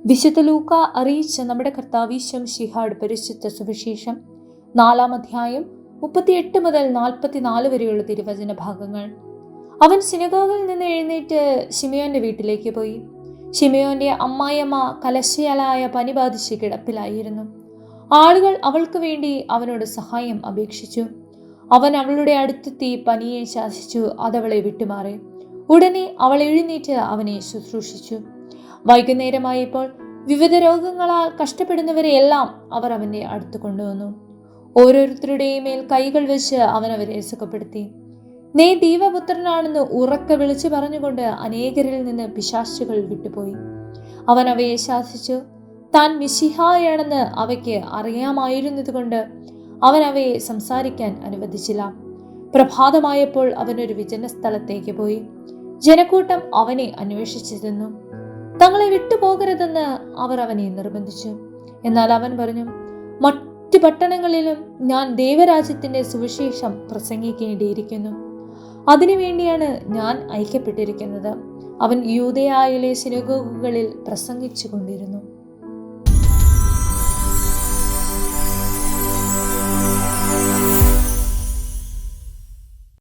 വിശുദ്ധ ലൂക്ക അറിയിച്ച നമ്മുടെ കർത്താവീശം ശിഹാട് പരിശുദ്ധ സുവിശേഷം 4-ാം അധ്യായം 38 മുതൽ 44 വരെയുള്ള തിരുവചന ഭാഗങ്ങൾ. അവൻ സിനഗോഗിൽ നിന്ന് എഴുന്നേറ്റ് ശിമയോന്റെ വീട്ടിലേക്ക് പോയി. ശിമയോന്റെ അമ്മായിയമ്മ കലശയാലായ പനി ബാധിച്ച് കിടപ്പിലായിരുന്നു. ആളുകൾ അവൾക്ക് വേണ്ടി അവനോട് സഹായം അപേക്ഷിച്ചു. അവൻ അവളുടെ അടുത്തെത്തി പനിയെ ശാസിച്ചു അതവളെ വിട്ടുമാറി. ഉടനെ അവൾ എഴുന്നേറ്റ് അവനെ ശുശ്രൂഷിച്ചു. വൈകുന്നേരമായപ്പോൾ വിവിധ രോഗങ്ങളാൽ കഷ്ടപ്പെടുന്നവരെയെല്ലാം അവർ അവന്റെ അടുത്ത് കൊണ്ടുവന്നു. ഓരോരുത്തരുടെയും മേൽ കൈകൾ വെച്ച് അവൻ അവരെ സുഖപ്പെടുത്തി. നീ ദൈവപുത്രനാണെന്ന് ഉറക്കെ വിളിച്ചു പറഞ്ഞുകൊണ്ട് അനേകരിൽ നിന്ന് പിശാചുകൾ വിട്ടുപോയി. അവൻ അവയെ ശാസിച്ചു. താൻ മിശിഹായാണെന്ന് അവയ്ക്ക് അറിയാമായിരുന്നതുകൊണ്ട് അവൻ അവയെ സംസാരിക്കാൻ അനുവദിച്ചില്ല. പ്രഭാതമായപ്പോൾ അവനൊരു വിജന സ്ഥലത്തേക്ക് പോയി. ജനക്കൂട്ടം അവനെ അന്വേഷിച്ചിരുന്നു. തങ്ങളെ വിട്ടുപോകരുതെന്ന് അവർ അവനെ നിർബന്ധിച്ചു. എന്നാൽ അവൻ പറഞ്ഞു, മറ്റു പട്ടണങ്ങളിലും ഞാൻ ദൈവരാജ്യത്തിന്റെ സുവിശേഷം പ്രസംഗിക്കേണ്ടിയിരിക്കുന്നു. അതിനുവേണ്ടിയാണ് ഞാൻ അയക്കപ്പെട്ടിരിക്കുന്നത്. അവൻ യൂദയായിലെ സിനഗോഗുകളിൽ പ്രസംഗിച്ചു കൊണ്ടിരുന്നു.